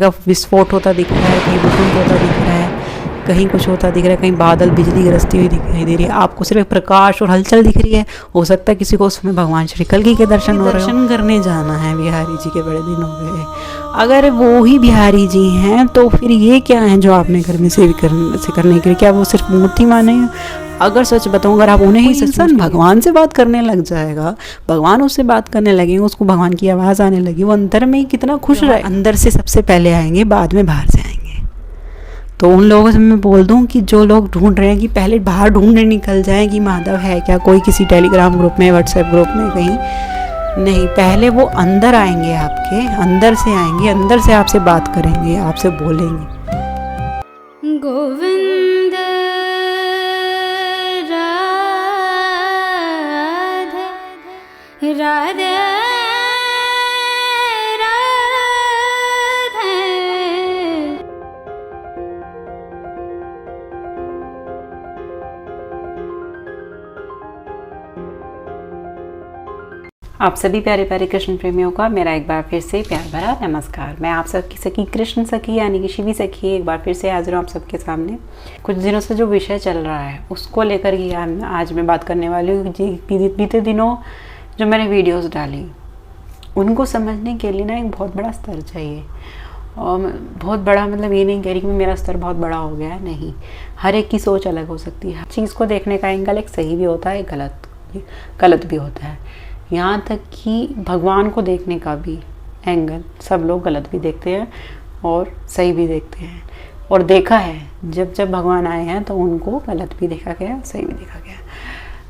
विस्फोट होता दिख रहा है, कहीं भूकंप होता दिख रहा है, कहीं कुछ होता दिख रहा है, कहीं बादल बिजली गिरसती हुई दिखाई दे रही है। आपको सिर्फ प्रकाश और हलचल दिख रही है। हो सकता है किसी को उसमें भगवान श्री कल्कि के दर्शन हो रहे हैं। दर्शन करने जाना है बिहारी जी के, बड़े दिन हो गए। अगर वो ही बिहारी जी हैं तो फिर ये क्या है जो आपने घर में सेव करने के लिए, क्या वो सिर्फ मूर्ति माने हैं? अगर सच बताऊं, अगर आप उन्हें ही इंसान भगवान से बात करने लग जाएगा, भगवान उससे बात करने लगेंगे, उसको भगवान की आवाज़ आने लगी, वो अंदर में ही कितना खुश रहे। अंदर से सबसे पहले आएंगे, बाद में बाहर से आएंगे। तो उन लोगों से मैं बोल दूं कि जो लोग ढूंढ रहे हैं कि पहले बाहर ढूंढने निकल जाएं कि माधव है क्या, कोई किसी टेलीग्राम ग्रुप में, व्हाट्सएप ग्रुप में, कहीं नहीं। पहले वो अंदर आएंगे, आपके अंदर से आएंगे, अंदर से आपसे बात करेंगे, आपसे बोलेंगे। गोविंद राधे राधे आप सभी प्यारे प्यारे कृष्ण प्रेमियों का मेरा एक बार फिर से प्यार भरा नमस्कार। मैं आप सबकी सखी कृष्ण सखी यानी कि शिवी सखी एक बार फिर से हाजिर हूँ आप सबके सामने। कुछ दिनों से जो विषय चल रहा है उसको लेकर ही आज मैं बात करने वाली हूँ। बीते दिनों जो मैंने वीडियोस डाली उनको समझने के लिए ना एक बहुत बड़ा स्तर चाहिए। और बहुत बड़ा मतलब ये नहीं कह रही कि मेरा स्तर बहुत बड़ा हो गया है, नहीं। हर एक की सोच अलग हो सकती है। हर चीज़ को देखने का एंगल एक सही भी होता है, गलत भी होता है। यहाँ तक कि भगवान को देखने का भी एंगल सब लोग गलत भी देखते हैं और सही भी देखते हैं। और देखा है जब भगवान आए हैं तो उनको गलत भी देखा गया, सही भी देखा गया।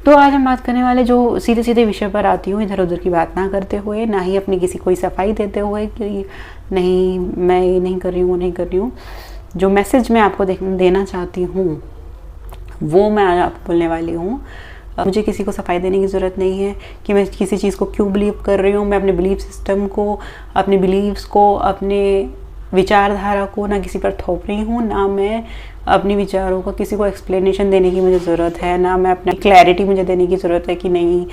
तो आज हम बात करने वाले जो सीधे सीधे विषय पर आती हूँ, इधर उधर की बात ना करते हुए, ना ही अपनी किसी कोई सफाई देते हुए कि नहीं मैं ये नहीं कर रही हूँ, वो नहीं कर रही हूँ। जो मैसेज मैं आपको देना चाहती हूँ वो मैं आज आपको बोलने वाली हूँ। मुझे किसी को सफाई देने की ज़रूरत नहीं है कि मैं किसी चीज़ को क्यों बिलीव कर रही हूँ। मैं अपने बिलीफ सिस्टम को, अपने बिलीव्स को, अपने विचारधारा को ना किसी पर थोप रही हूँ, ना मैं अपने विचारों को किसी को एक्सप्लेनेशन देने की मुझे ज़रूरत है, ना मैं अपनी क्लैरिटी मुझे देने की ज़रूरत है कि नहीं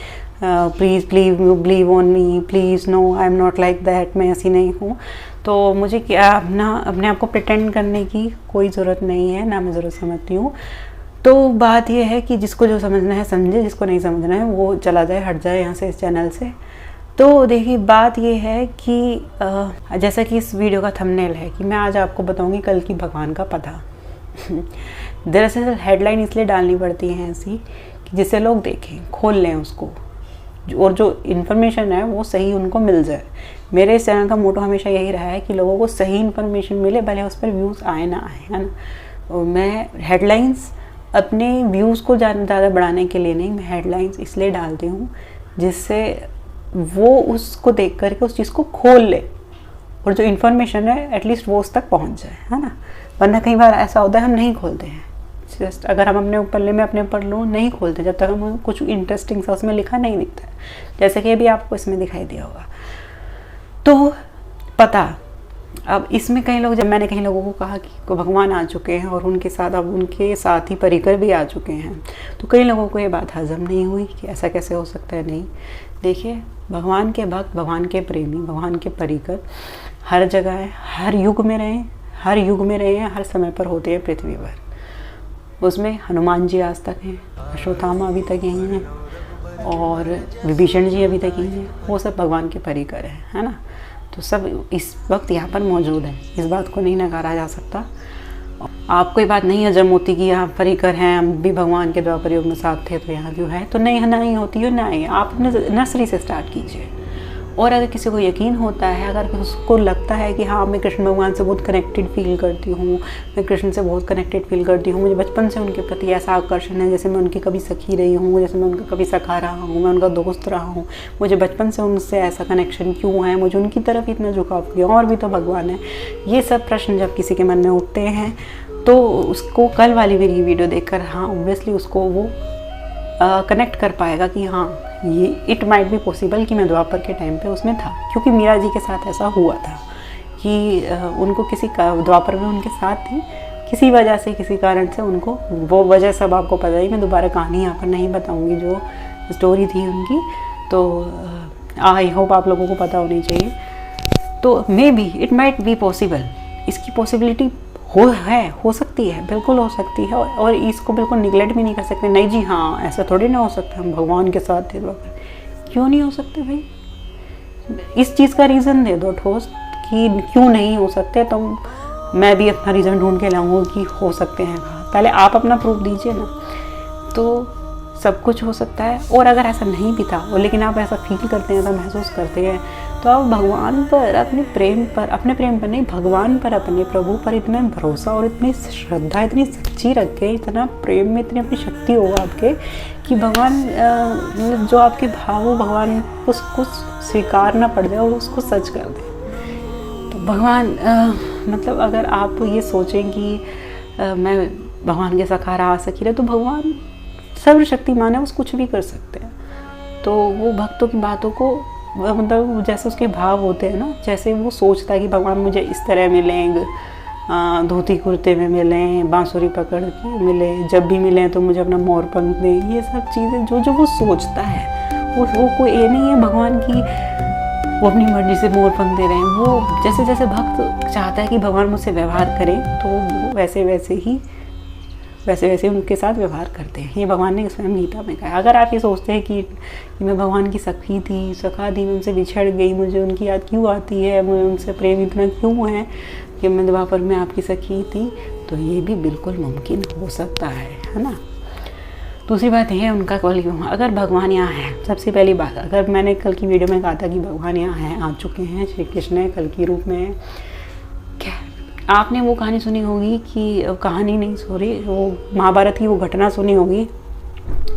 please believe on me, please no I am not like that, मैं ऐसी नहीं हूँ। तो मुझे क्या अपने आप को प्रिटेंड करने की कोई ज़रूरत नहीं है, ना मैं ज़रूरत समझती हूँ। तो बात यह है कि जिसको जो समझना है समझे, जिसको नहीं समझना है वो चला जाए, हट जाए यहाँ से, इस चैनल से। तो देखिए बात यह है कि जैसा कि इस वीडियो का थंबनेल है कि मैं आज आपको बताऊंगी कल की भगवान का पता। दरअसल हेडलाइन इसलिए डालनी पड़ती है ऐसी कि जिससे लोग देखें, खोल लें उसको, और जो इन्फॉर्मेशन है वो सही उनको मिल जाए। मेरे इस चैनल का मोटो हमेशा यही रहा है कि लोगों को सही इन्फॉर्मेशन मिले, भले उस पर व्यूज़ आए ना आए, है ना। मैं हेडलाइंस अपने व्यूज़ को ज़्यादा बढ़ाने के लिए नहीं, मैं हेडलाइंस इसलिए डालती हूँ जिससे वो उसको देख करके उस चीज़ को खोल ले और जो इन्फॉर्मेशन है एटलीस्ट वो उस तक पहुँच जाए, है ना। वरना कई बार ऐसा होता है हम नहीं खोलते हैं। जस्ट अगर हम अपने पल्ले में अपने ऊपर लो नहीं खोलते जब तक हम कुछ इंटरेस्टिंग सा उसमें लिखा नहीं दिखता है, जैसे कि अभी आपको इसमें दिखाई दिया होगा। तो पता अब इसमें कई लोग, जब मैंने कई लोगों को कहा कि भगवान आ चुके हैं और उनके साथ अब उनके साथ ही परिकर भी आ चुके हैं, तो कई लोगों को ये बात हजम नहीं हुई कि ऐसा कैसे हो सकता है। नहीं, देखिए भगवान के भक्त, भगवान के प्रेमी, भगवान के परिकर हर जगह है, हर युग में रहे हैं, हर समय पर होते हैं पृथ्वी पर। उसमें हनुमान जी आज तक हैं, अश्वत्थामा अभी तक यहीं हैं और विभीषण जी अभी तक यहीं हैं। वो सब भगवान के परिकर हैं, है ना। तो सब इस वक्त यहाँ पर मौजूद है, इस बात को नहीं नकारा जा सकता। आपको ये बात नहीं हजम होती कि यहाँ परिकर हैं, हम भी भगवान के द्वापर युग में साथ थे तो यहाँ जो है तो नहीं होती है, नहीं। आप अपने नर्सरी से स्टार्ट कीजिए। और अगर किसी को यकीन होता है, अगर उसको लगता है कि हाँ मैं कृष्ण भगवान से बहुत कनेक्टेड फील करती हूँ, मैं कृष्ण से बहुत कनेक्टेड फील करती हूँ, मुझे बचपन से उनके प्रति ऐसा आकर्षण है, जैसे मैं उनकी कभी सखी रही हूँ, जैसे मैं उनका कभी सखा रहा हूँ, मैं उनका दोस्त रहा हूँ, मुझे बचपन से उनसे ऐसा कनेक्शन क्यों है, मुझे उनकी तरफ इतना झुकाव क्यों, और भी तो भगवान है। ये सब प्रश्न जब किसी के मन में उठते हैं तो उसको कल वाली मेरी वीडियो देखकर हाँ ऑब्वियसली उसको वो कनेक्ट कर पाएगा कि हाँ ये इट माइट बी पॉसिबल कि मैं द्वापर के टाइम पे उसमें था। क्योंकि मीरा जी के साथ ऐसा हुआ था कि उनको किसी द्वापर में उनके साथ थी, किसी वजह से, किसी कारण से उनको, वो वजह सब आपको पता ही, मैं दोबारा कहानी यहाँ पर नहीं बताऊँगी जो स्टोरी थी उनकी। तो आई होप आप लोगों को पता होनी चाहिए। तो may be it might be possible इसकी पॉसिबिलिटी हो सकती है, बिल्कुल हो सकती है, और इसको बिल्कुल निगलेक्ट भी नहीं कर सकते। नहीं जी हाँ ऐसा थोड़ी ना हो सकता, हम भगवान के साथ थे। क्यों नहीं हो सकते भाई? इस चीज़ का रीज़न दे दो ठोस कि क्यों नहीं हो सकते, तो मैं भी अपना रीज़न ढूंढ के लाऊंगा कि हो सकते हैं। पहले आप अपना प्रूफ दीजिए ना, तो सब कुछ हो सकता है। और अगर ऐसा नहीं भी था और लेकिन आप ऐसा फील करते हैं, ऐसा महसूस करते हैं, तो आप भगवान पर, अपने प्रेम पर नहीं, भगवान पर, अपने प्रभु पर इतना भरोसा और इतनी श्रद्धा इतनी सच्ची रखें, इतना प्रेम में इतनी अपनी शक्ति हो आपके कि भगवान जो आपके भाव हो भगवान उसको स्वीकार ना पड़ जाए और उसको सच कर दे। तो भगवान मतलब अगर आप ये सोचें कि मैं भगवान के सहारा आ सकी रहे, तो भगवान सर्वशक्तिमान है, उस कुछ भी कर सकते हैं। तो वो भक्तों की बातों को मतलब जैसे उसके भाव होते हैं ना, जैसे वो सोचता है कि भगवान मुझे इस तरह मिलेंगे, धोती कुर्ते में मिलें, बांसुरी पकड़ के मिले, जब भी मिलें तो मुझे अपना मोर पंख दें, ये सब चीज़ें जो वो सोचता है, वो कोई ये नहीं है भगवान की वो अपनी मर्जी से मोर पंख दे रहे हैं। वो जैसे जैसे भक्त चाहता है कि भगवान मुझसे व्यवहार करें, तो वो वैसे वैसे उनके साथ व्यवहार करते हैं। ये भगवान ने स्वयं गीता में कहा। अगर आप ये सोचते हैं कि मैं भगवान की सखा थी, मैं उनसे बिछड़ गई, मुझे उनकी याद क्यों आती है, मुझे उनसे प्रेम इतना क्यों है कि मैं द्वापर में आपकी सखी थी, तो ये भी बिल्कुल मुमकिन हो सकता है ना। दूसरी बात है उनका कल अगर भगवान यहाँ है, सबसे पहली बात, अगर मैंने कल की वीडियो में कहा था कि भगवान यहाँ हैं, आ चुके हैं, श्री कृष्ण कल की रूप में है। आपने वो कहानी सुनी होगी कि कहानी नहीं सॉरी वो महाभारत की वो घटना सुनी होगी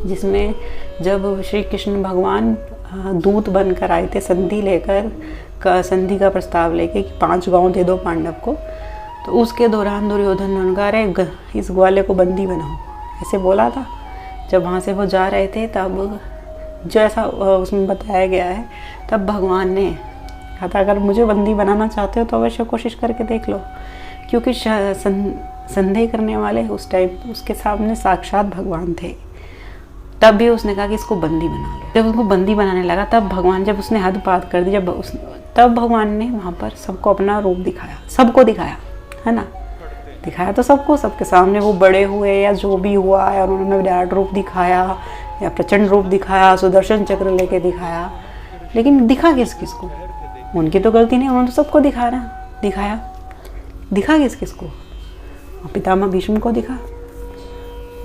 जिसमें जब श्री कृष्ण भगवान दूत बनकर आए थे संधि लेकर, संधि का प्रस्ताव लेके कि 5 गांव दे दो पांडव को, तो उसके दौरान दुर्योधन ने उनका अरे इस ग्वाले को बंदी बनाओ, ऐसे बोला था। जब वहाँ से वो जा रहे थे तब जो ऐसा उसमें बताया गया है, तब भगवान ने कहा था अगर मुझे बंदी बनाना चाहते हो तो अवश्य कोशिश करके देख लो, क्योंकि संदेह करने वाले उस टाइम उसके सामने साक्षात भगवान थे। तब भी उसने कहा कि इसको बंदी बना लो। जब उसको बंदी बनाने लगा तब भगवान, जब उसने हद पार कर दी, तब भगवान ने वहाँ पर सबको अपना रूप दिखाया, सबको दिखाया, है ना, दिखाया तो सबको, सबके सामने वो बड़े हुए या जो भी हुआ, या उन्होंने विराट रूप दिखाया या प्रचंड रूप दिखाया, सुदर्शन चक्र लेके दिखाया, लेकिन दिखा किसको? उनकी तो गलती नहीं, उन्होंने तो सबको दिखा किसको? पितामह भीष्म को दिखा,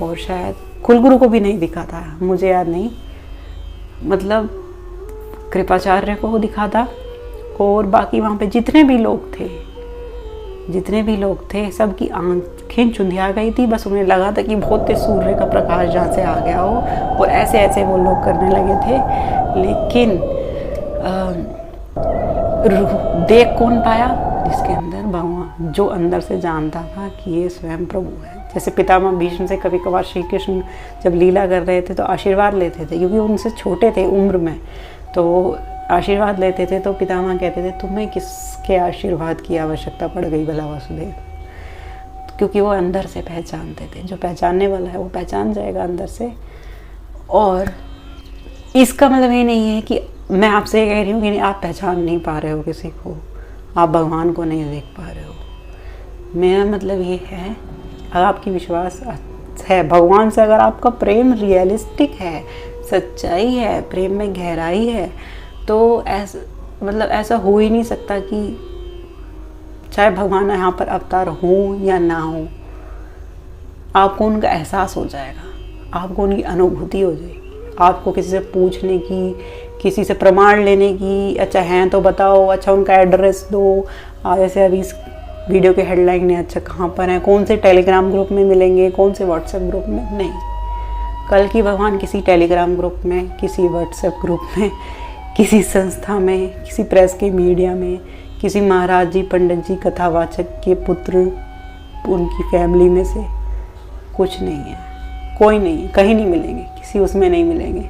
और शायद कुलगुरु को भी नहीं दिखा था, मुझे याद नहीं, मतलब कृपाचार्य को दिखा था, और बाकी वहाँ पे जितने भी लोग थे सबकी आंखें चुंधिया गई थी। बस उन्हें लगा था कि बहुत तेज सूर्य का प्रकाश जहाँ से आ गया हो, और ऐसे वो लोग करने लगे थे, लेकिन देख कौन पाया? जिसके अंदर भगवान, जो अंदर से जानता था कि ये स्वयं प्रभु है। जैसे पितामह भीष्म से कभी कभार श्री कृष्ण जब लीला कर रहे थे तो आशीर्वाद लेते थे, क्योंकि उनसे छोटे थे उम्र में, तो वो आशीर्वाद लेते थे, तो पितामह कहते थे तुम्हें किसके आशीर्वाद की आवश्यकता पड़ गई भला वासुदेव, क्योंकि वो अंदर से पहचानते थे। जो पहचानने वाला है वो पहचान जाएगा अंदर से। और इसका मतलब ये नहीं है कि मैं आपसे कह रही हूँ कि आप पहचान नहीं पा रहे हो किसी को, आप भगवान को नहीं देख पा रहे हो। मेरा मतलब ये है, अगर आपकी विश्वास है भगवान से, अगर आपका प्रेम रियलिस्टिक है, सच्चाई है, प्रेम में गहराई है, तो ऐसा हो ही नहीं सकता कि चाहे भगवान यहाँ पर अवतार हो या ना हो, आपको उनका एहसास हो जाएगा, आपको उनकी अनुभूति हो जाएगी। आपको किसी से पूछने की, किसी से प्रमाण लेने की, अच्छा हैं तो बताओ, अच्छा उनका एड्रेस दो, जैसे अभी इस वीडियो के हेडलाइन ने, अच्छा कहाँ पर हैं, कौन से टेलीग्राम ग्रुप में मिलेंगे, कौन से व्हाट्सएप ग्रुप में, नहीं। कल की भगवान किसी टेलीग्राम ग्रुप में, किसी व्हाट्सएप ग्रुप में, किसी संस्था में, किसी प्रेस के मीडिया में, किसी महाराज जी, पंडित जी, कथावाचक के पुत्र, उनकी फैमिली में से कुछ नहीं है, कोई नहीं, कहीं नहीं मिलेंगे, किसी उसमें नहीं मिलेंगे,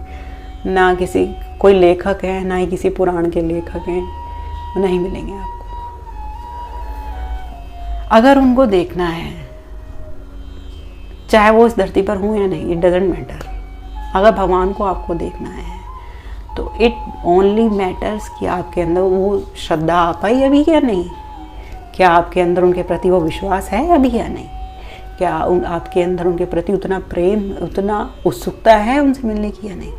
ना किसी कोई लेखक है, ना ही किसी पुराण के लेखक हैं, नहीं मिलेंगे आपको। अगर उनको देखना है, चाहे वो इस धरती पर हों या नहीं, इट डजेंट मैटर। अगर भगवान को आपको देखना है तो इट ओनली मैटर्स कि आपके अंदर वो श्रद्धा आ पाई अभी या नहीं, क्या आपके अंदर उनके प्रति वो विश्वास है अभी या नहीं? क्या आपके अंदर उनके प्रति उतना प्रेम, उतना उत्सुकता है उनसे मिलने की या नहीं?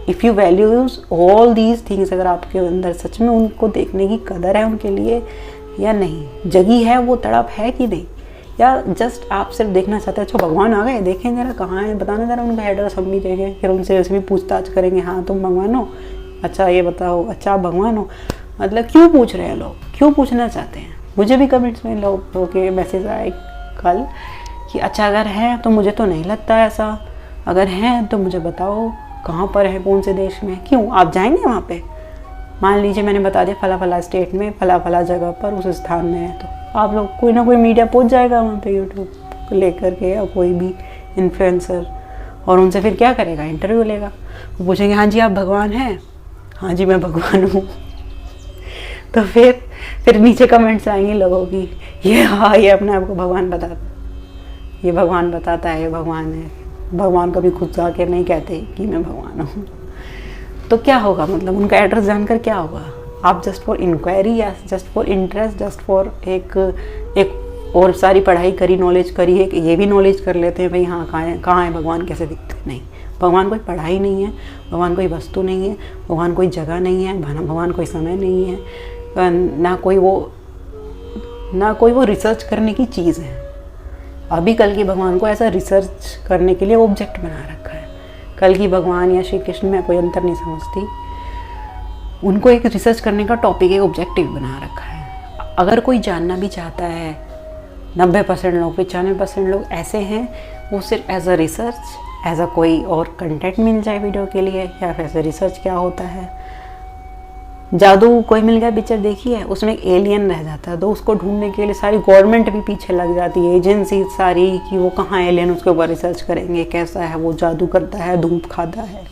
If you values all these things, अगर आपके अंदर सच में उनको देखने की कदर है उनके लिए या नहीं, जगी है वो तड़प है कि नहीं, या जस्ट आप सिर्फ देखना चाहते हैं अच्छा भगवान आ गए, देखें जरा कहाँ है, बताना जरा उनका एड्रेस, हम भी देखें, फिर उनसे भी पूछताछ करेंगे, हाँ तुम भगवान हो, अच्छा ये बताओ, अच्छा आप भगवान हो। मतलब क्यों पूछ रहे हैं लोग, क्यों पूछना चाहते हैं? मुझे भी कमेंट्स में लोगों के मैसेज आए कल कि अच्छा अगर हैं तो मुझे तो नहीं लगता ऐसा, अगर हैं तो मुझे बताओ कहाँ पर है, कौन से देश में, क्यों आप जाएंगे वहाँ पे? मान लीजिए मैंने बता दिया फला फला स्टेट में, फला फला जगह पर, उस स्थान में है, तो आप लोग कोई ना कोई मीडिया पहुँच जाएगा वहाँ पे यूट्यूब को लेकर के, या कोई भी इन्फ्लुएंसर, और उनसे फिर क्या करेगा, इंटरव्यू लेगा, वो पूछेंगे हाँ जी आप भगवान हैं, हाँ जी मैं भगवान हूँ। तो फिर नीचे कमेंट्स आएंगे लोगों की, ये हाँ ये अपने आप को भगवान बताता, ये भगवान बताता है, ये भगवान है। भगवान कभी खुद जाके नहीं कहते कि मैं भगवान हूँ। तो क्या होगा, मतलब उनका एड्रेस जानकर क्या होगा? आप जस्ट फॉर इंक्वायरी या just for interest, just for एक और सारी पढ़ाई करी, नॉलेज करी, एक ये भी नॉलेज कर लेते हैं भाई हाँ कहाँ है भगवान, कैसे दिखते हैं? नहीं, भगवान कोई पढ़ाई नहीं है, भगवान कोई वस्तु नहीं है, भगवान कोई जगह नहीं है, भगवान कोई समय नहीं है, ना कोई वो रिसर्च करने की चीज़ है। अभी कल की भगवान को ऐसा रिसर्च करने के लिए ऑब्जेक्ट बना रखा है। कल की भगवान या श्री कृष्ण में कोई अंतर नहीं समझती, उनको एक रिसर्च करने का टॉपिक, एक ऑब्जेक्टिव बना रखा है। अगर कोई जानना भी चाहता है, 90% लोग, 95% लोग ऐसे हैं, वो सिर्फ as a research, as a कोई और कंटेंट मिल जाए वीडियो के लिए, या फिर एज अ रिसर्च क्या होता है। जादू कोई मिल गया पिक्चर देखी है, उसमें एक एलियन रह जाता है, तो उसको ढूंढने के लिए सारी गवर्नमेंट भी पीछे लग जाती है, एजेंसी सारी, कि वो कहाँ एलियन, उसके ऊपर रिसर्च करेंगे, कैसा है वो, जादू करता है, धूप खाता है।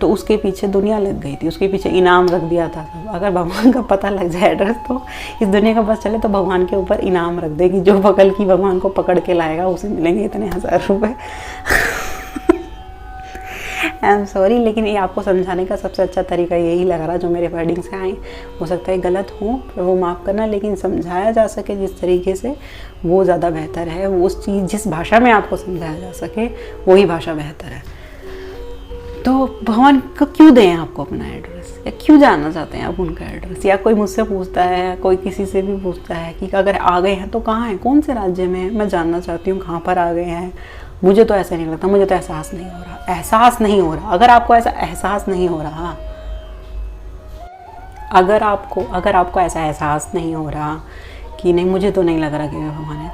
तो उसके पीछे दुनिया लग गई थी, उसके पीछे इनाम रख दिया था सब। अगर भगवान का पता लग जाए एड्रेस, तो इस दुनिया का पता चले, तो भगवान के ऊपर इनाम रख देगी, जो बगल की भगवान को पकड़ के लाएगा उसे मिलेंगे इतने 1000 रुपये। आई एम सॉरी, लेकिन ये आपको समझाने का सबसे अच्छा तरीका यही लग रहा, जो मेरे वर्डिंग से आए, हो सकता है गलत हो तो वो माफ़ करना, लेकिन समझाया जा सके जिस तरीके से, वो ज़्यादा बेहतर है। वो उस चीज़ जिस भाषा में आपको समझाया जा सके वही भाषा बेहतर है। तो भगवान को क्यों दें आपको अपना एड्रेस, या क्यों जानना चाहते हैं आप उनका एड्रेस? या कोई मुझसे पूछता है, कोई किसी से भी पूछता है कि अगर आ गए हैं तो कहाँ हैं, कौन से राज्य में, मैं जानना चाहती हूँ कहाँ पर आ गए हैं। मुझे तो ऐसा नहीं लगता, मुझे तो एहसास नहीं हो रहा, एहसास नहीं हो रहा। अगर आपको ऐसा एहसास नहीं हो रहा, अगर आपको ऐसा एहसास नहीं हो रहा कि नहीं मुझे तो नहीं लग रहा कि मैं भगवान है,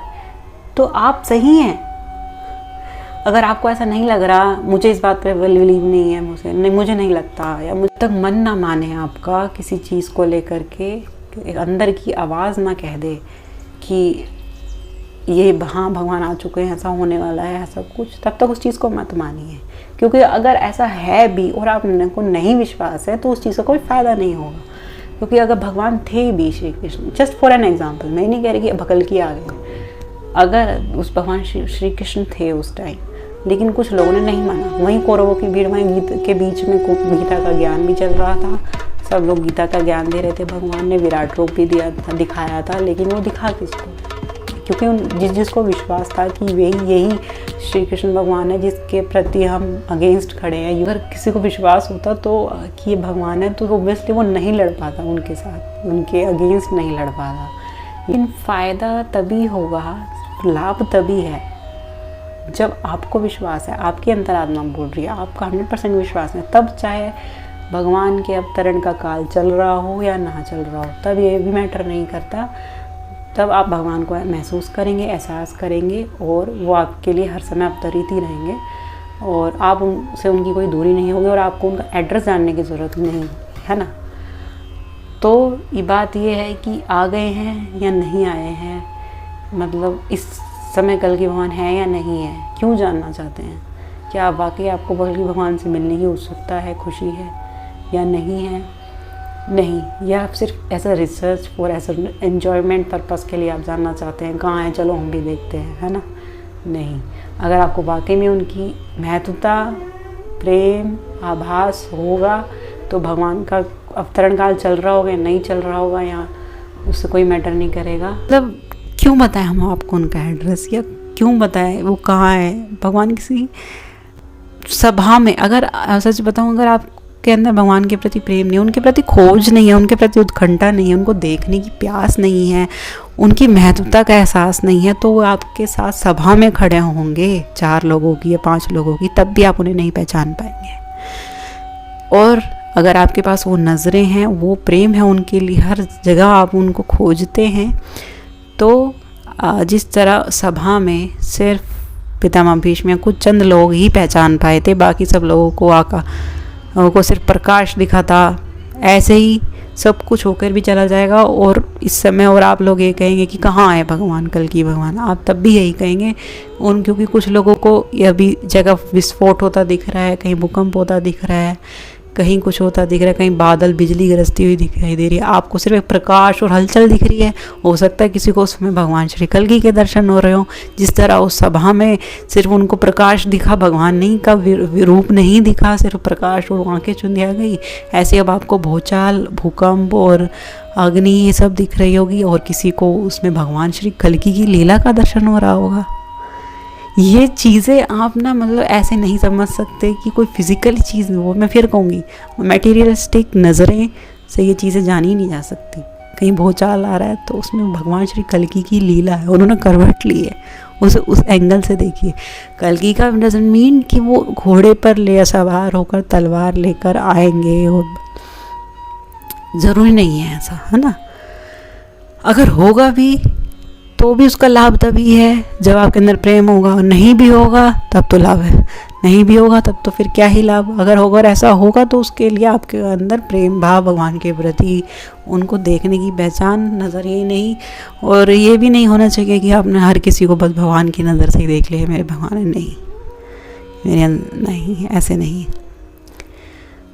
तो आप सही हैं। अगर आपको ऐसा नहीं लग रहा, मुझे इस बात पे बिलीव नहीं है, मुझे नहीं लगता, या मुझे तक मन ना माने आपका किसी चीज़ को लेकर के, एक अंदर की आवाज़ ना कह दे कि ये हाँ भगवान आ चुके हैं, ऐसा होने वाला है, ऐसा कुछ, तब तक उस चीज़ को मत मानिए। क्योंकि अगर ऐसा है भी और आपको नहीं विश्वास है, तो उस चीज़ का कोई फ़ायदा नहीं होगा। क्योंकि अगर भगवान थे भी Shri Krishna, just for an example, मैं नहीं कह रही कि बकल की आ गए, अगर उस भगवान श्री कृष्ण थे उस टाइम, लेकिन कुछ लोगों ने नहीं माना, वहीं कौरवों की भीड़, वहीं गीता के बीच में गीता का ज्ञान भी चल रहा था, सब लोग गीता का ज्ञान दे रहे थे, भगवान ने विराट रूप भी दिखाया था, लेकिन वो दिखा किसको? क्योंकि जिसको विश्वास था कि यही श्री कृष्ण भगवान है जिसके प्रति हम अगेंस्ट खड़े हैं। अगर किसी को विश्वास होता तो कि ये भगवान है, तो ऑब्वियसली वो नहीं लड़ पाता उनके साथ, उनके अगेंस्ट नहीं लड़ पाता। लेकिन फ़ायदा तभी होगा, लाभ तभी है जब आपको विश्वास है, आपकी अंतरात्मा बोल रही है, आपका 100% विश्वास है, तब चाहे भगवान के अवतरण का काल चल रहा हो या ना चल रहा हो, तब ये भी मैटर नहीं करता। तब आप भगवान को महसूस करेंगे, एहसास करेंगे, और वो आपके लिए हर समय अवतरित ही रहेंगे, और आप उनसे उनकी कोई दूरी नहीं होगी, और आपको उनका एड्रेस जानने की ज़रूरत नहीं है ना। तो ये बात ये है कि आ गए हैं या नहीं आए हैं, मतलब इस समय कल की भगवान है या नहीं है, क्यों जानना चाहते हैं? क्या वाकई आपको कल की भगवान से मिलने की उत्सुकता है, खुशी है या नहीं है? नहीं, या आप सिर्फ ऐसा रिसर्च फॉर ऐसा एन्जॉयमेंट पर्पस के लिए आप जानना चाहते हैं कहाँ हैं, चलो हम भी देखते हैं, है ना? नहीं, अगर आपको वाकई में उनकी महत्वता, प्रेम, आभास होगा, तो भगवान का अवतरण काल चल रहा होगा या नहीं चल रहा होगा, या उससे कोई मैटर नहीं करेगा। मतलब क्यों बताएं हम आपको उनका एड्रेस, या क्यों बताएं वो कहाँ है। भगवान किसी सभा में, अगर सच बताऊं, अगर आपके अंदर भगवान के प्रति प्रेम नहीं है, उनके प्रति खोज नहीं है, उनके प्रति उत्कंठा नहीं है, उनको देखने की प्यास नहीं है, उनकी महत्वता का एहसास नहीं है, तो वो आपके साथ सभा में खड़े होंगे 4 लोगों की या 5 लोगों की, तब भी आप उन्हें नहीं पहचान पाएंगे। और अगर आपके पास वो नज़रें हैं, वो प्रेम है उनके लिए, हर जगह आप उनको खोजते हैं, तो जिस तरह सभा में सिर्फ पितामह भीष्म या कुछ चंद लोग ही पहचान पाए थे, बाकी सब लोगों को सिर्फ प्रकाश दिखा था, ऐसे ही सब कुछ होकर भी चला जाएगा। और इस समय और आप लोग ये कहेंगे कि कहाँ है भगवान, कल्कि भगवान, आप तब भी यही कहेंगे क्योंकि कुछ लोगों को अभी जगह विस्फोट होता दिख रहा है, कहीं भूकंप होता दिख रहा है, कहीं कुछ होता दिख रहा है, कहीं बादल बिजली गरजती हुई दिखाई दे रही है, आपको सिर्फ एक प्रकाश और हलचल दिख रही है। हो सकता है किसी को उसमें भगवान श्री कल्कि के दर्शन हो रहे हो। जिस तरह उस सभा में सिर्फ उनको प्रकाश दिखा, भगवान नहीं का रूप नहीं दिखा, सिर्फ प्रकाश और आंखें चुंधिया गई, ऐसे अब आपको भूचाल, भूकंप और अग्नि ये सब दिख रही होगी, और किसी को उसमें भगवान श्री कल्कि की लीला का दर्शन हो रहा होगा। ये चीज़ें आप ना मतलब ऐसे नहीं समझ सकते कि कोई फिज़िकल चीज़, वो मैं फिर कहूँगी मटेरियलिस्टिक नज़रें से ये चीज़ें जानी नहीं जा सकती। कहीं भूचाल आ रहा है तो उसमें भगवान श्री कल्कि की लीला है, उन्होंने करवट ली है, उस एंगल से देखिए। कल्कि का डजंट मीन कि वो घोड़े पर ले सवार होकर तलवार लेकर आएंगे, और ज़रूरी नहीं है ऐसा, है ना। अगर होगा भी तो भी उसका लाभ तभी है जब आपके अंदर प्रेम होगा, और नहीं भी होगा तब तो लाभ है, नहीं भी होगा तब तो फिर क्या ही लाभ। अगर होगा, ऐसा होगा तो उसके लिए आपके अंदर प्रेम भाव भगवान के प्रति, उनको देखने की पहचान, नज़रिए नहीं, और ये भी नहीं होना चाहिए कि आपने हर किसी को बस भगवान की नज़र से ही देख लिया, मेरे भगवान है, नहीं, मेरे नहीं, ऐसे नहीं।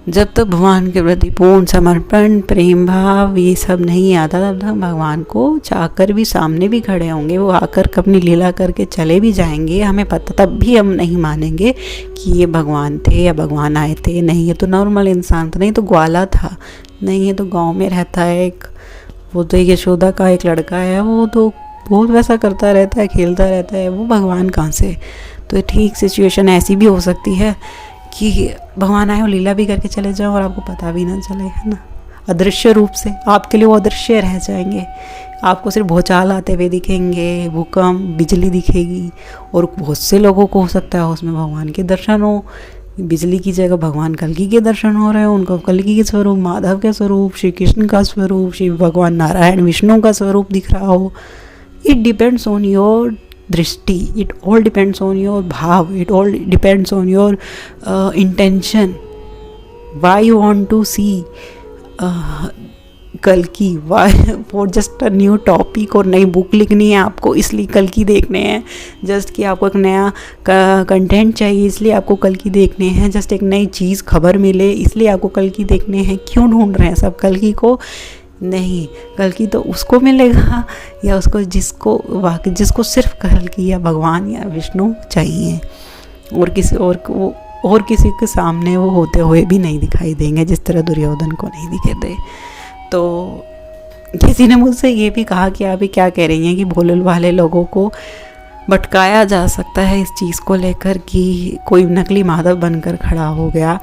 जब तक भगवान के प्रति पूर्ण समर्पण, प्रेम भाव ये सब नहीं आता, तब तक भगवान को चाहकर भी सामने भी खड़े होंगे, वो आकर अपनी लीला करके चले भी जाएंगे, हमें पता, तब भी हम नहीं मानेंगे कि ये भगवान थे या भगवान आए थे। नहीं, ये तो नॉर्मल इंसान था, नहीं तो ग्वाला था, नहीं ये तो गांव में रहता है एक, वो तो यशोदा का एक लड़का है, वो तो बहुत वैसा करता रहता है, खेलता रहता है, वो भगवान कहाँ से। तो ठीक सिचुएशन ऐसी भी हो सकती है कि भगवान आए और लीला भी करके चले जाओ और आपको पता भी ना चले, है ना। अदृश्य रूप से आपके लिए वो अदृश्य रह जाएंगे, आपको सिर्फ भूचाल आते हुए दिखेंगे, भूकंप, बिजली दिखेगी, और बहुत से लोगों को हो सकता है उसमें भगवान के दर्शन हो, बिजली की जगह भगवान कल्कि के दर्शन हो रहे हो, उनको कल्कि के स्वरूप, माधव के स्वरूप, श्री कृष्ण का स्वरूप, श्री भगवान नारायण विष्णु का स्वरूप दिख रहा हो। इट डिपेंड्स ऑन योर दृष्टि, it all depends on your भाव, it all depends on your intention, why you want to see कल्कि, why for just a new topic, और नई बुक लिखनी है आपको इसलिए कल्कि देखने हैं, जस्ट कि आपको एक नया कंटेंट चाहिए इसलिए आपको कल्कि देखने हैं, जस्ट एक नई चीज़ खबर मिले इसलिए आपको कल्कि देखने हैं। क्यों ढूंढ रहे हैं सब कल्कि को? नहीं, कल्कि तो उसको मिलेगा या उसको जिसको सिर्फ कल्कि या भगवान या विष्णु चाहिए, और किसी के सामने वो होते हुए भी नहीं दिखाई देंगे, जिस तरह दुर्योधन को नहीं दिखे थे। तो किसी ने मुझसे ये भी कहा कि आप क्या कह रही हैं कि भोले वाले लोगों को भटकाया जा सकता है इस चीज़ को लेकर कि कोई नकली माधव बनकर खड़ा हो गया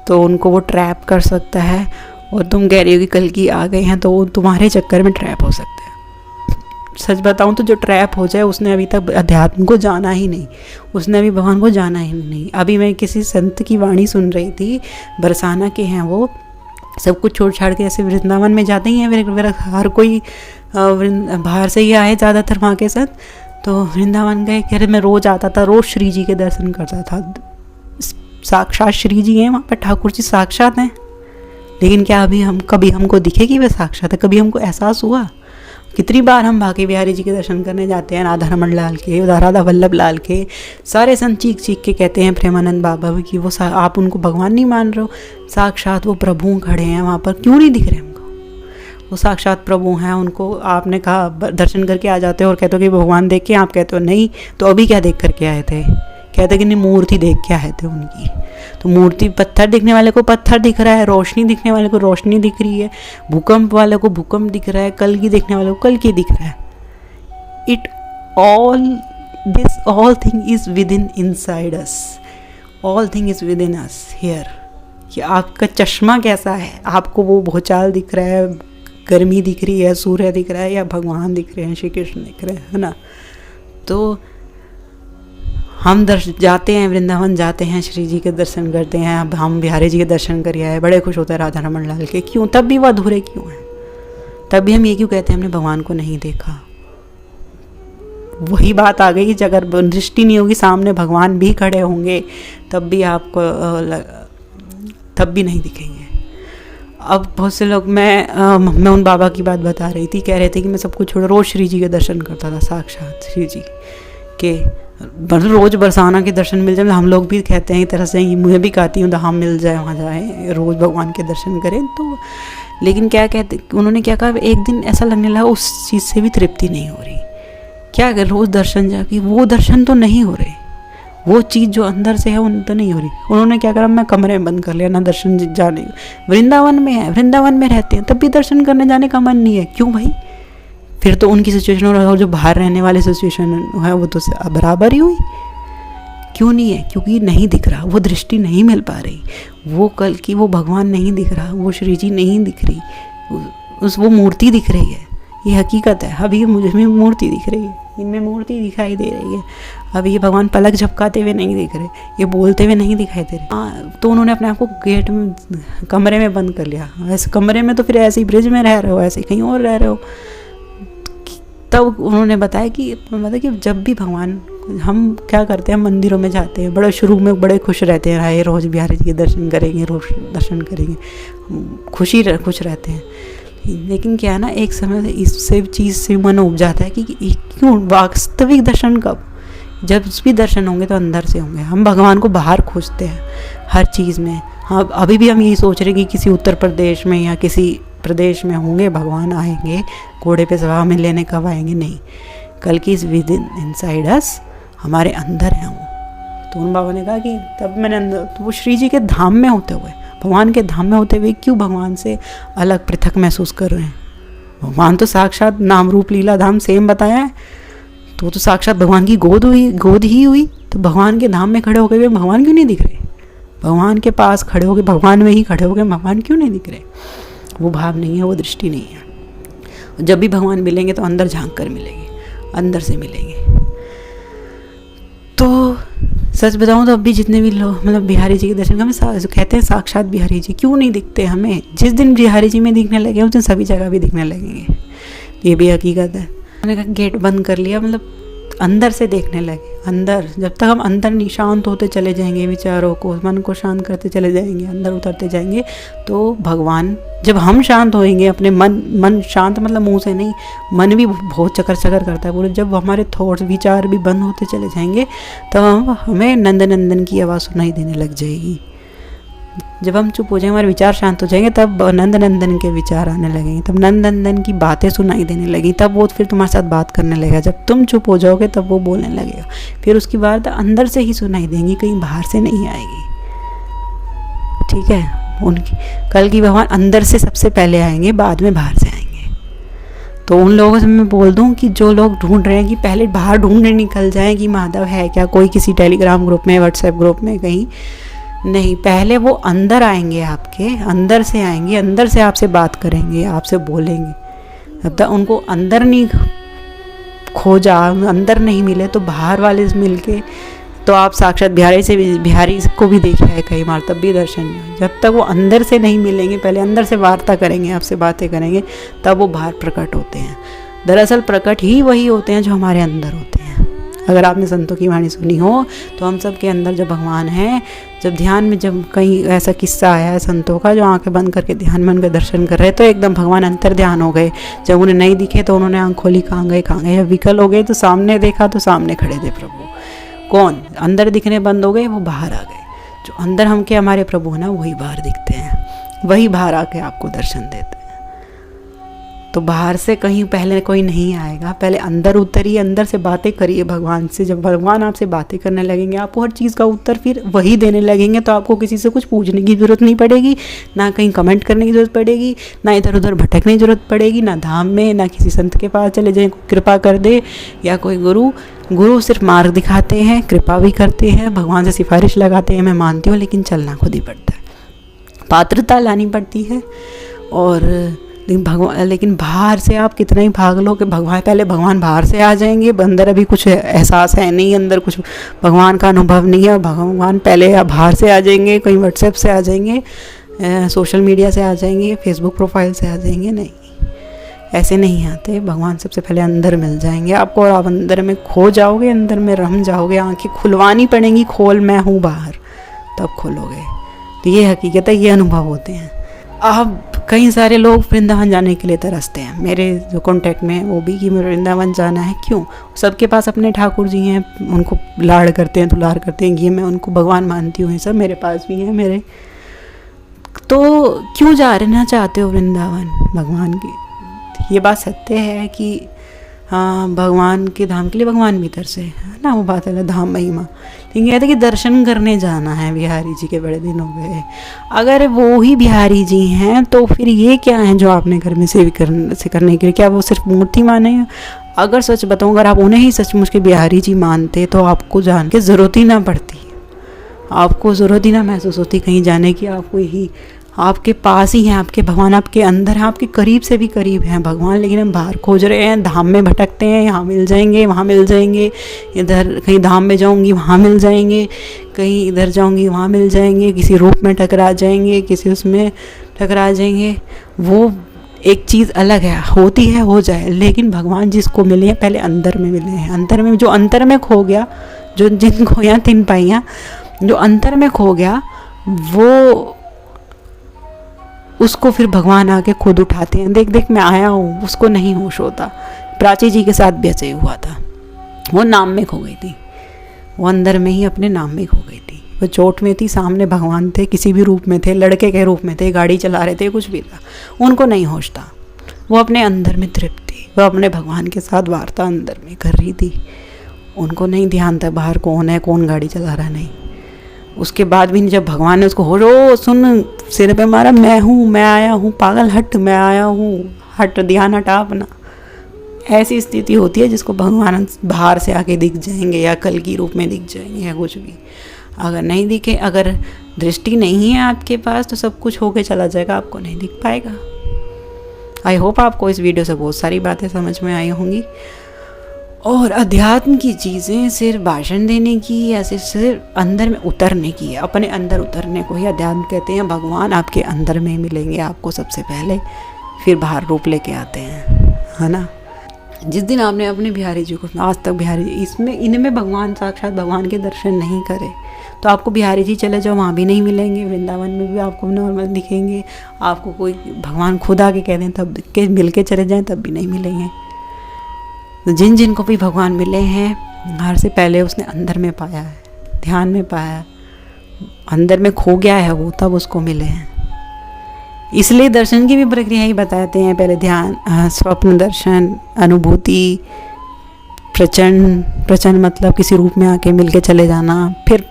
तो उनको वो ट्रैप कर सकता है, और तुम कह रही हो कि कल्कि आ गए हैं तो वो तुम्हारे चक्कर में ट्रैप हो सकते हैं। सच बताऊं तो जो ट्रैप हो जाए उसने अभी तक अध्यात्म को जाना ही नहीं, उसने अभी भगवान को जाना ही नहीं। अभी मैं किसी संत की वाणी सुन रही थी, बरसाना के हैं वो, सब कुछ छोड़ छाड़ के ऐसे वृंदावन में जाते ही हैं, हर कोई बाहर से ही आए ज़्यादातर वहाँ के संत, तो वृंदावन गए, कह रहे मैं रोज़ आता था, रोज़ श्री जी के दर्शन करता था, साक्षात श्री जी हैं वहाँ पर, ठाकुर जी साक्षात हैं, लेकिन क्या कभी हमको दिखे कि वे साक्षात है? कभी हमको एहसास हुआ? कितनी बार हम बांके बिहारी जी के दर्शन करने जाते हैं, राधा रमन लाल के, राधा वल्लभ लाल के, सारे संत चीख चीख के कहते हैं प्रेमानंद बाबा कि वो आप उनको भगवान नहीं मान रहे हो, साक्षात वो प्रभु खड़े हैं वहाँ पर, क्यों नहीं दिख रहे हमको? वो साक्षात प्रभु हैं, उनको आपने कहा दर्शन करके आ जाते हो और कहते हो कि भगवान देख के, आप कहते हो नहीं, तो अभी क्या देख करके आए थे? कहते कि नहीं मूर्ति देख के आए थे उनकी। तो मूर्ति, पत्थर दिखने वाले को पत्थर दिख रहा है, रोशनी दिखने वाले को रोशनी दिख रही है, भूकंप वाले को भूकंप दिख रहा है, कलगी दिखने वाले को कलगी दिख रहा है। It all thing is within inside us, all thing is within us here। कि आपका चश्मा कैसा है, आपको वो भूचाल दिख रहा है, गर्मी दिख रही है, सूर्य दिख रहा है, या भगवान दिख रहे हैं, श्री कृष्ण दिख रहे हैं, है ना। तो हम जाते हैं वृंदावन, जाते हैं श्री जी के दर्शन करते हैं। अब हम बिहारी जी के दर्शन कर आए, बड़े खुश होते हैं राधा रमन लाल के। क्यों? तब भी वो अधूरे क्यों हैं? तब भी हम ये क्यों कहते हैं हमने भगवान को नहीं देखा? वही बात आ गई कि अगर दृष्टि नहीं होगी, सामने भगवान भी खड़े होंगे, तब भी आपको तब भी नहीं दिखेंगे। अब बहुत से लोग, मैं उन बाबा की बात बता रही थी, कह रहे थे कि मैं सब कुछ छोड़ रोज़ श्री जी के दर्शन करता था, साक्षात श्री जी के रोज़ बरसाना के दर्शन मिल जाए। हम लोग भी कहते हैं एक तरह से, मुझे भी कहती हूँ हम मिल जाए, वहाँ जाए, रोज़ भगवान के दर्शन करें। तो लेकिन क्या कहते, उन्होंने क्या कहा, एक दिन ऐसा लगने लगा उस चीज़ से भी तृप्ति नहीं हो रही। क्या अगर रोज़ दर्शन जाके वो दर्शन तो नहीं हो रहे, वो चीज़ जो अंदर से है वो तो नहीं हो रही। उन्होंने क्या करा, मैं कमरे में बंद कर लिया, ना दर्शन जाने। वृंदावन में है, वृंदावन में रहते हैं, तब भी दर्शन करने जाने का मन नहीं है। क्यों भाई? फिर तो उनकी सिचुएशन और जो बाहर रहने वाली सिचुएशन है वो तो बराबर ही हुई। क्यों नहीं है? क्योंकि नहीं दिख रहा, वो दृष्टि नहीं मिल पा रही, वो कल की वो भगवान नहीं दिख रहा, वो श्री जी नहीं दिख रही, वो मूर्ति दिख रही है। ये हकीकत है। अभी मुझे में मूर्ति दिख रही है, इनमें मूर्ति दिखाई दे रही है। अभी ये भगवान पलक झपकाते हुए नहीं दिख रहे, ये बोलते हुए नहीं दिखाई दे रहे। तो उन्होंने अपने आप को गेट में, कमरे में बंद कर लिया। ऐसे कमरे में तो फिर ऐसे ही ब्रिज में रह रहे हो, ऐसे कहीं और रह रहे हो। तब उन्होंने बताया कि मतलब कि जब भी भगवान, हम क्या करते हैं, मंदिरों में जाते हैं, बड़े शुरू में बड़े खुश रहते हैं, राय रोज़ बिहारी जी के दर्शन करेंगे, रोज़ दर्शन करेंगे, खुश रहते हैं। लेकिन क्या है ना, एक समय से इससे चीज़ से मन उब जाता है कि क्यों वास्तविक दर्शन कब? जब भी दर्शन होंगे तो अंदर से होंगे। हम भगवान को बाहर खोजते हैं हर चीज़ में। हाँ, अभी भी हम यही सोच रहे हैं कि किसी उत्तर प्रदेश में या किसी प्रदेश में होंगे, भगवान आएंगे घोड़े पे सवार, में लेने कब आएंगे? नहीं, कल की इज विद इन साइड अस, हमारे अंदर है वो। तो उन बाबा ने कहा कि तब मैंने अंदर, तो वो श्री जी के धाम में होते हुए, भगवान के धाम में होते हुए क्यों भगवान से अलग पृथक महसूस कर रहे हैं? भगवान तो साक्षात नाम रूप लीला धाम सेम बताया है, तो साक्षात भगवान की गोद ही हुई। तो भगवान के धाम में खड़े होकर भगवान क्यों नहीं दिख रहे? भगवान के पास खड़े होकर, भगवान में ही खड़े होकर भगवान क्यों नहीं दिख रहे? वो भाव नहीं है, वो दृष्टि नहीं है। जब भी भगवान मिलेंगे तो अंदर झांक कर मिलेंगे, अंदर से मिलेंगे। तो सच बताऊं तो अब भी जितने भी लोग मतलब बिहारी जी के दर्शन हमें कहते हैं साक्षात बिहारी जी, क्यों नहीं दिखते हमें? जिस दिन बिहारी जी में दिखने लगे उस दिन सभी जगह भी दिखने लगेंगे। ये भी हकीकत है। मैंने कहा गेट बंद कर लिया, मतलब अंदर से देखने लगे। अंदर, जब तक हम अंदर नहीं शांत होते चले जाएंगे, विचारों को, मन को शांत करते चले जाएंगे, अंदर उतरते जाएंगे, तो भगवान, जब हम शांत होएंगे, अपने मन शांत मतलब मुंह से नहीं, मन भी बहुत चकर करता है पूरे। जब हमारे थॉट्स, विचार भी बंद होते चले जाएंगे, तब हमें नंदन की आवाज़ सुनाई देने लग जाएगी। जब हम चुप हो जाएंगे, हमारे विचार शांत हो जाएंगे, तब नंदन के विचार आने लगेंगे, तब नंदन की बातें सुनाई देने लगी, तब वो फिर तुम्हारे साथ बात करने लगेगा। जब तुम चुप हो जाओगे तब वो बोलने लगेगा। फिर उसकी बात अंदर से ही सुनाई देंगी, कहीं बाहर से नहीं आएगी। ठीक है, उनकी कल की भगवान अंदर से सबसे पहले आएंगे, बाद में बाहर से आएंगे। तो उन लोगों से मैं बोल दूं कि जो लोग ढूंढ रहे हैं कि पहले बाहर ढूंढने निकल जाएं कि माधव है क्या कोई किसी टेलीग्राम ग्रुप में, व्हाट्सएप ग्रुप में, कहीं नहीं, पहले वो अंदर आएंगे, आपके अंदर से आएंगे, अंदर से आपसे बात करेंगे, आपसे बोलेंगे। जब तक उनको अंदर नहीं खोजा, अंदर नहीं मिले, तो बाहर वाले से मिलके, तो आप साक्षात बिहारी को भी देखा है कई बार, तब भी दर्शन नहीं। जब तक वो अंदर से नहीं मिलेंगे, पहले अंदर से वार्ता करेंगे, आपसे बातें करेंगे, तब वो बाहर प्रकट होते हैं। दरअसल प्रकट ही वही होते हैं जो हमारे अंदर होते हैं। अगर आपने संतों की वाणी सुनी हो तो हम सब के अंदर जो भगवान है, जब ध्यान में, जब कहीं ऐसा किस्सा आया है संतों का, जो आंखें बंद करके ध्यान में उनके दर्शन कर रहे, तो एकदम भगवान अंतर ध्यान हो गए। जब उन्हें नहीं दिखे तो उन्होंने आंख खोली, कहाँ गए। जब विकल हो गए तो सामने देखा तो सामने खड़े थे प्रभु। कौन? अंदर दिखने बंद हो गए, वो बाहर आ गए। जो अंदर हम के हमारे प्रभु है ना, वही बाहर दिखते हैं, वही बाहर आके आपको दर्शन देते हैं। तो बाहर से कहीं पहले कोई नहीं आएगा, पहले अंदर उतरिए, अंदर से बातें करिए भगवान से। जब भगवान आपसे बातें करने लगेंगे, आपको हर चीज़ का उत्तर फिर वही देने लगेंगे, तो आपको किसी से कुछ पूछने की ज़रूरत नहीं पड़ेगी, ना कहीं कमेंट करने की ज़रूरत पड़ेगी, ना इधर उधर भटकने की ज़रूरत पड़ेगी, ना धाम में, ना किसी संत के पास चले जाएँ कृपा कर दे, या कोई गुरु सिर्फ मार्ग दिखाते हैं, कृपा भी करते हैं, भगवान से सिफारिश लगाते हैं, मैं मानती हूँ, लेकिन चलना खुद ही पड़ता है, पात्रता लानी पड़ती है। और लेकिन बाहर से आप कितना ही भाग लो कि भगवान बाहर से आ जाएंगे, अंदर अभी कुछ एहसास है नहीं, अंदर कुछ भगवान का अनुभव नहीं है, भगवान पहले बाहर से आ जाएंगे, कहीं व्हाट्सएप से आ जाएंगे, सोशल मीडिया से आ जाएंगे, फेसबुक प्रोफाइल से आ जाएंगे, नहीं, ऐसे नहीं आते। भगवान सबसे पहले अंदर मिल जाएंगे आपको, और आप अंदर में खो जाओगे, अंदर में रम जाओगे, आंखें खुलवानी पड़ेंगी, खोल मैं हूँ बाहर, तब खोलोगे। तो ये हकीकत है, ये अनुभव होते हैं। अब कई सारे लोग वृंदावन जाने के लिए तरसते हैं, मेरे जो कांटेक्ट में वो भी, कि मेरे वृंदावन जाना है। क्यों? सबके पास अपने ठाकुर जी हैं, उनको लाड़ करते हैं, दुलार करते हैं, ये मैं उनको भगवान मानती हूँ, सब मेरे पास भी हैं मेरे। तो क्यों रहना चाहते हो वृंदावन भगवान की? ये बात सत्य है कि हाँ, भगवान के धाम के लिए भगवान भीतर से है ना, वो बात है धाम महिमा। लेकिन कहते कि दर्शन करने जाना है, बिहारी जी के बड़े दिन हो गए। अगर वो ही बिहारी जी हैं तो फिर ये क्या है जो आपने घर में सेवा करने के लिए, क्या वो सिर्फ मूर्ति माने हैं? अगर सच बताऊँ, अगर आप उन्हें ही सचमुच के बिहारी जी मानते तो आपको जान के ज़रूरत ही ना पड़ती, आपको ज़रूरत ही ना महसूस होती कहीं जाने की। आपको यही आपके पास ही हैं, आपके भगवान आपके अंदर हैं, आपके करीब से भी करीब हैं भगवान, लेकिन हम बाहर खोज रहे हैं, धाम में भटकते हैं, यहाँ मिल जाएंगे, वहाँ मिल जाएंगे, इधर कहीं धाम में जाऊँगी वहाँ मिल जाएंगे, कहीं इधर जाऊँगी वहाँ मिल जाएंगे, किसी रूप में टकरा जाएंगे, किसी उसमें टकरा जाएंगे। वो एक चीज़ अलग है, होती है, हो जाए, लेकिन भगवान जिसको मिले हैं पहले अंदर में मिले हैं। अंदर में, जो अंतर में खो गया, जो जिन खोया तिन पाइयाँ, जो अंतर में खो गया वो, उसको फिर भगवान आके खुद उठाते हैं। देख देख मैं आया हूँ, उसको नहीं होश होता। प्राची जी के साथ भी ऐसे ही हुआ था, वो नाम में खो गई थी, वो अंदर में ही अपने नाम में खो गई थी। वो चोट में थी, सामने भगवान थे, किसी भी रूप में थे, लड़के के रूप में थे, गाड़ी चला रहे थे, कुछ भी था, उनको नहीं होश था। वो अपने अंदर में तृप्त थी, वो अपने भगवान के साथ वार्ता अंदर में कर रही थी, उनको नहीं ध्यान था बाहर कौन है, कौन गाड़ी चला रहा, नहीं। उसके बाद भी जब भगवान ने उसको हो सुन सिर पे मारा, मैं हूँ, मैं आया हूँ, पागल हट, मैं आया हूँ, हट, ध्यान हटा अपना। ऐसी स्थिति होती है जिसको भगवान बाहर से आके दिख जाएंगे, या कल की रूप में दिख जाएंगे, या कुछ भी। अगर नहीं दिखे, अगर दृष्टि नहीं है आपके पास, तो सब कुछ होके चला जाएगा, आपको नहीं दिख पाएगा। आई होप आपको इस वीडियो से बहुत सारी बातें समझ में आई होंगी। और अध्यात्म की चीज़ें सिर्फ भाषण देने की या सिर्फ अंदर में उतरने की है, अपने अंदर उतरने को ही अध्यात्म कहते हैं। भगवान आपके अंदर में मिलेंगे आपको सबसे पहले, फिर बाहर रूप लेके आते हैं, है ना। जिस दिन आपने अपने बिहारी जी को, आज तक बिहारी जी इनमें भगवान, साक्षात भगवान के दर्शन नहीं करे, तो आपको बिहारी जी चले जाओ, वहाँ भी नहीं मिलेंगे, वृंदावन में भी आपको नॉर्मल दिखेंगे। आपको कोई भगवान खुद आके कह दें तब के मिल के चले जाएँ, तब भी नहीं मिलेंगे। जिन जिन को भी भगवान मिले हैं, हर से पहले उसने अंदर में पाया है, ध्यान में पाया, अंदर में खो गया है वो, तब उसको मिले हैं। इसलिए दर्शन की भी प्रक्रिया ही बताते हैं, पहले ध्यान, स्वप्न दर्शन, अनुभूति, प्रचंड मतलब किसी रूप में आके मिल के चले जाना, फिर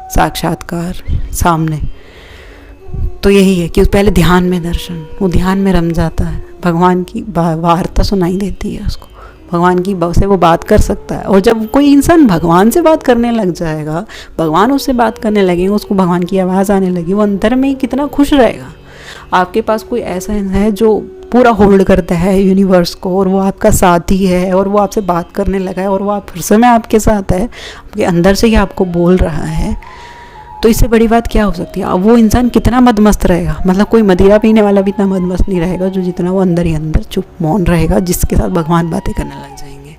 साक्षात्कार सामने। तो यही है कि पहले ध्यान में दर्शन, वो ध्यान में रम जाता है, भगवान की वार्ता सुनाई देती है उसको, भगवान की से वो बात कर सकता है। और जब कोई इंसान भगवान से बात करने लग जाएगा, भगवान उससे बात करने लगेंगे, उसको भगवान की आवाज़ आने लगी, वो अंदर में ही कितना खुश रहेगा। आपके पास कोई ऐसा है जो पूरा होल्ड करता है यूनिवर्स को, और वो आपका साथी है, और वो आपसे बात करने लगा है, और वो आप फिर से में आपके साथ है, आपके अंदर से ही आपको बोल रहा है, तो इससे बड़ी बात क्या हो सकती है। अब वो इंसान कितना मदमस्त रहेगा, मतलब कोई मदिरा पीने वाला भी इतना मदमस्त नहीं रहेगा, जो जितना वो अंदर ही अंदर चुप मौन रहेगा, जिसके साथ भगवान बातें करने लग जाएंगे।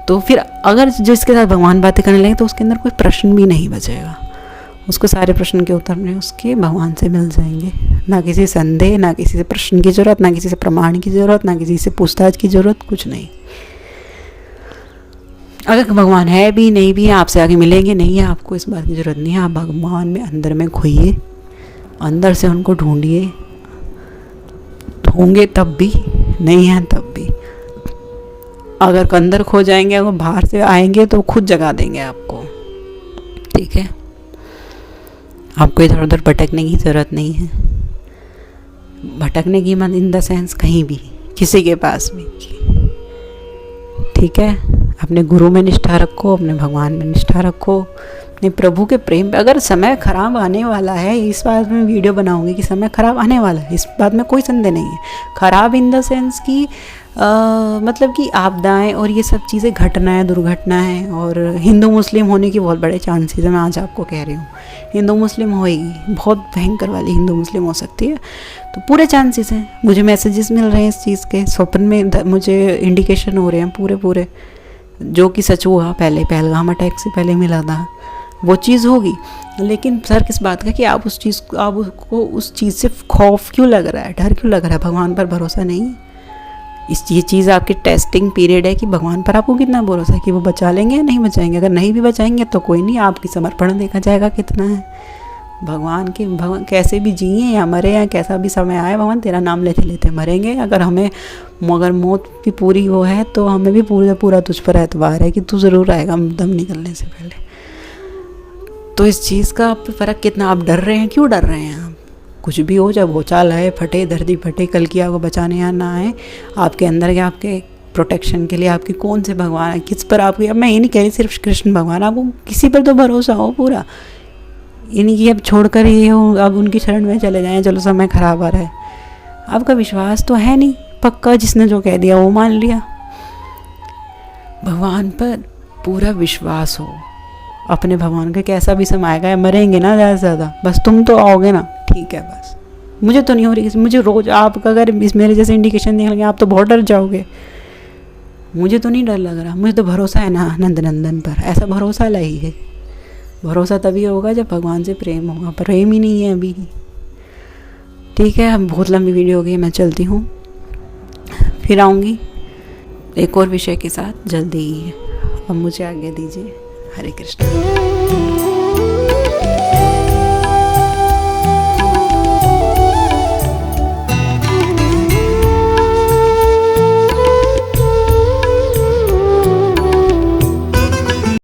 तो फिर अगर जिसके साथ भगवान बातें करने लगे, तो उसके अंदर कोई प्रश्न भी नहीं बचेगा, उसको सारे प्रश्न के उत्तर में उसके भगवान से मिल जाएंगे। ना किसी संदेह, ना किसी से प्रश्न की ज़रूरत, ना किसी से प्रमाण की ज़रूरत, ना किसी से पूछताछ की ज़रूरत, कुछ नहीं। अगर भगवान है भी नहीं भी, आपसे आगे मिलेंगे नहीं है, आपको इस बात की ज़रूरत नहीं है। आप भगवान में अंदर में खोइए, अंदर से उनको ढूंढिए, होंगे तब भी, नहीं हैं तब भी। अगर अंदर खो जाएंगे, अगर बाहर से आएंगे तो खुद जगा देंगे आपको, ठीक है। आपको इधर उधर भटकने की ज़रूरत नहीं है। भटकने की मत इन द सेंस कहीं भी, किसी के पास भी, ठीक है। अपने गुरु में निष्ठा रखो, अपने भगवान में निष्ठा रखो, अपने प्रभु के प्रेम पे। अगर समय खराब आने वाला है, इस बात में वीडियो बनाऊंगी कि समय खराब आने वाला है, इस बात में कोई संदेह नहीं है। खराब इन द सेंस कि मतलब कि आपदाएं और ये सब चीज़ें, घटनाएं, दुर्घटनाएं, और हिंदू मुस्लिम होने की बहुत बड़े चांसेस है। मैं आज आपको कह रही हूँ हिंदू मुस्लिम होएगी, बहुत भयंकर वाली हिंदू मुस्लिम हो सकती है, तो पूरे चांसेस हैं। मुझे मैसेजेस मिल रहे हैं इस चीज़ के, स्वप्न में मुझे इंडिकेशन हो रहे हैं पूरे, जो कि सच हुआ। पहले पहलगाम अटैक से पहले मिला था, वो चीज़ होगी। लेकिन सर किस बात का कि आप आपको उस चीज़ से खौफ क्यों लग रहा है, डर क्यों लग रहा है? भगवान पर भरोसा नहीं है। ये चीज़ आपकी टेस्टिंग पीरियड है कि भगवान पर आपको कितना भरोसा है कि वो बचा लेंगे या नहीं बचाएंगे। अगर नहीं भी बचाएंगे तो कोई नहीं, आपकी समर्पण देखा जाएगा कितना है। भगवान कैसे भी जिए या मरे या कैसा भी समय आए, भगवान तेरा नाम लेते लेते मरेंगे। अगर मौत भी पूरी वो है तो हमें भी पूरा तुझ पर एतबार है कि तू ज़रूर आएगा दम निकलने से पहले। तो इस चीज़ का आप पे फ़र्क कितना, आप डर रहे हैं, क्यों डर रहे हैं आप? कुछ भी हो, जब भूचाल आए, फटे, धरती फटे, कल की आपको बचाने या ना आए, आपके अंदर के आपके प्रोटेक्शन के लिए आपके कौन से भगवान है, किस पर आपकी, अब मैं ये नहीं कह रही सिर्फ कृष्ण भगवान, आपको किसी पर तो भरोसा हो पूरा। ये नहीं कि अब छोड़कर ये हो, अब उनकी शरण में चले जाएं, चलो समय खराब आ रहा है। आपका विश्वास तो है नहीं पक्का, जिसने जो कह दिया वो मान लिया। भगवान पर पूरा विश्वास हो, अपने भगवान का कैसा भी समय आएगा, मरेंगे ना ज़्यादा से ज़्यादा, बस तुम तो आओगे ना, ठीक है। बस मुझे तो नहीं हो रही, मुझे रोज़ आप अगर इस मेरे जैसे इंडिकेशन देख लेंगे आप तो बहुत डर जाओगे। मुझे तो नहीं डर लग रहा, मुझे तो भरोसा है ना नंद नंदन पर। ऐसा भरोसा लाई है, भरोसा तभी होगा जब भगवान से प्रेम होगा, प्रेम ही नहीं है अभी। ठीक है, अब बहुत लंबी वीडियो हो गई, मैं चलती हूँ, फिर आऊँगी एक और विषय के साथ जल्दी ही। अब मुझे आज्ञा दीजिए। हरे कृष्ण।